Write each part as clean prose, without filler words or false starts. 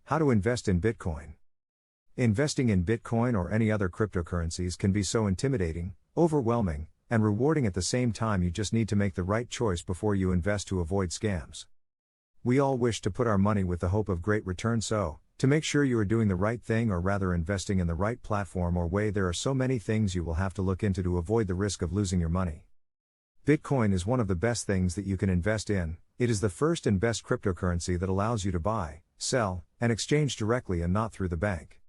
How to invest in Bitcoin. Investing in Bitcoin or any other cryptocurrencies can be so intimidating, overwhelming, and rewarding at the same time. You just need to make the right choice before you invest to avoid scams. We all wish to put our money with the hope of great return, so, to make sure you are doing the right thing or rather investing in the right platform or way, there are so many things you will have to look into to avoid the risk of losing your money. Bitcoin is one of the best things that you can invest in. It is the first and best cryptocurrency that allows you to buy, sell, and exchange directly and not through the bank.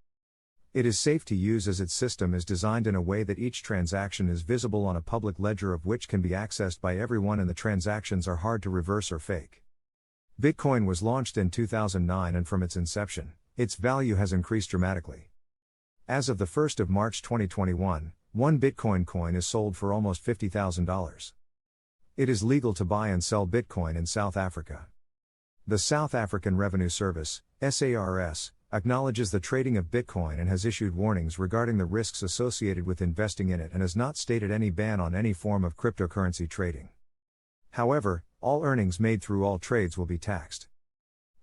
It is safe to use as its system is designed in a way that each transaction is visible on a public ledger of which can be accessed by everyone, and the transactions are hard to reverse or fake. Bitcoin was launched in 2009, and from its inception, its value has increased dramatically. As of the 1st of March 2021, one Bitcoin coin is sold for almost $50,000. It is legal to buy and sell Bitcoin in South Africa. The South African Revenue Service, SARS, acknowledges the trading of Bitcoin and has issued warnings regarding the risks associated with investing in it and has not stated any ban on any form of cryptocurrency trading. However, all earnings made through all trades will be taxed.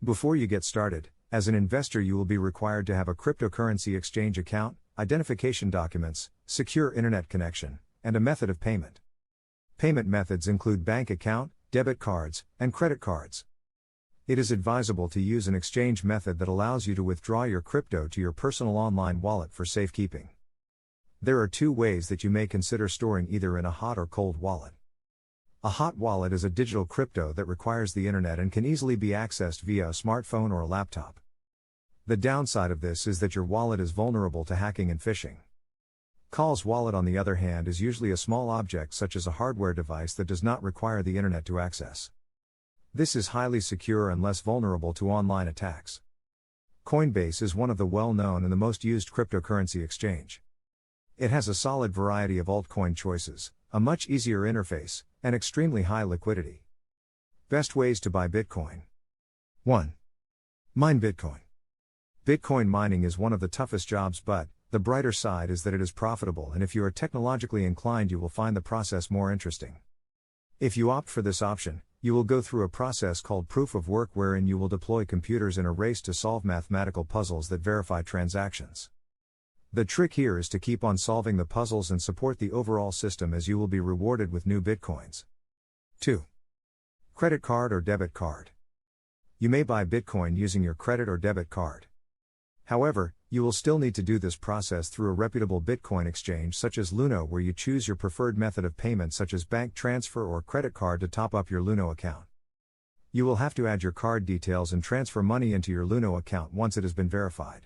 Before you get started, as an investor you will be required to have a cryptocurrency exchange account, identification documents, secure internet connection, and a method of payment. Payment methods include bank account, debit cards, and credit cards. It is advisable to use an exchange method that allows you to withdraw your crypto to your personal online wallet for safekeeping. There are two ways that you may consider storing either in a hot or cold wallet. A hot wallet is a digital crypto that requires the internet and can easily be accessed via a smartphone or a laptop. The downside of this is that your wallet is vulnerable to hacking and phishing. Cold wallet, on the other hand, is usually a small object such as a hardware device that does not require the internet to access. This is highly secure and less vulnerable to online attacks. Coinbase is one of the well-known and the most used cryptocurrency exchange. It has a solid variety of altcoin choices, a much easier interface, and extremely high liquidity. Best ways to buy Bitcoin. 1. Mine Bitcoin. Bitcoin mining is one of the toughest jobs, but the brighter side is that it is profitable, and if you are technologically inclined you will find the process more interesting. If you opt for this option, you will go through a process called proof of work, wherein you will deploy computers in a race to solve mathematical puzzles that verify transactions. The trick here is to keep on solving the puzzles and support the overall system, as you will be rewarded with new Bitcoins. 2. Credit card or debit card. You may buy Bitcoin using your credit or debit card. However, you will still need to do this process through a reputable Bitcoin exchange such as Luno, where you choose your preferred method of payment such as bank transfer or credit card to top up your Luno account. You will have to add your card details and transfer money into your Luno account once it has been verified.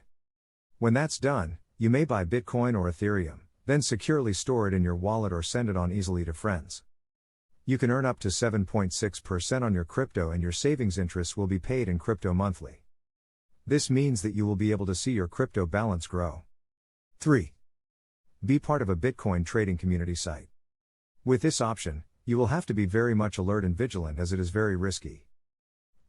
When that's done, you may buy Bitcoin or Ethereum, then securely store it in your wallet or send it on easily to friends. You can earn up to 7.6% on your crypto, and your savings interest will be paid in crypto monthly. This means that you will be able to see your crypto balance grow. 3. Be part of a Bitcoin trading community site. With this option, you will have to be very much alert and vigilant, as it is very risky.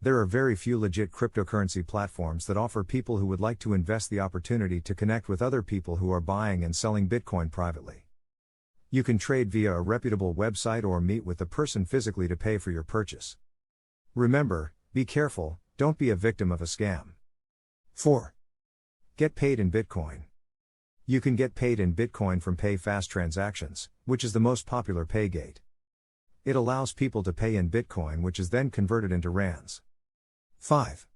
There are very few legit cryptocurrency platforms that offer people who would like to invest the opportunity to connect with other people who are buying and selling Bitcoin privately. You can trade via a reputable website or meet with the person physically to pay for your purchase. Remember, be careful, don't be a victim of a scam. 4. Get paid in Bitcoin. You can get paid in Bitcoin from PayFast Transactions, which is the most popular paygate. It allows people to pay in Bitcoin, which is then converted into rands. 5.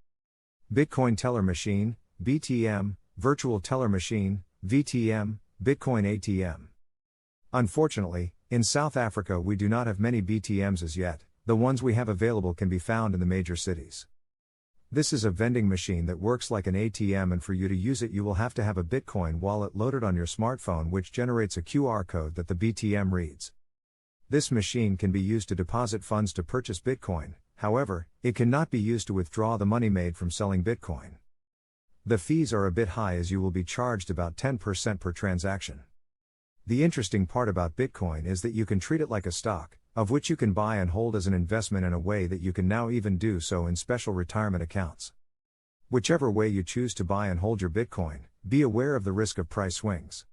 Bitcoin Teller Machine, BTM, Virtual Teller Machine, VTM, Bitcoin ATM. Unfortunately, in South Africa we do not have many BTMs as yet. The ones we have available can be found in the major cities. This is a vending machine that works like an ATM, and for you to use it you will have to have a Bitcoin wallet loaded on your smartphone, which generates a QR code that the BTM reads. This machine can be used to deposit funds to purchase Bitcoin, however, it cannot be used to withdraw the money made from selling Bitcoin. The fees are a bit high, as you will be charged about 10% per transaction. The interesting part about Bitcoin is that you can treat it like a stock, of which you can buy and hold as an investment, in a way that you can now even do so in special retirement accounts. Whichever way you choose to buy and hold your Bitcoin, be aware of the risk of price swings.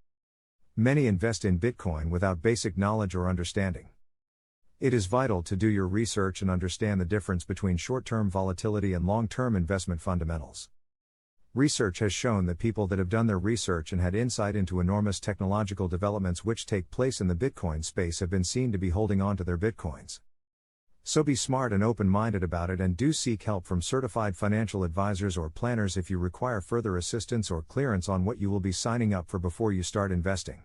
Many invest in Bitcoin without basic knowledge or understanding. It is vital to do your research and understand the difference between short-term volatility and long-term investment fundamentals. Research has shown that people that have done their research and had insight into enormous technological developments which take place in the Bitcoin space have been seen to be holding on to their Bitcoins. So be smart and open-minded about it, and do seek help from certified financial advisors or planners if you require further assistance or clearance on what you will be signing up for before you start investing.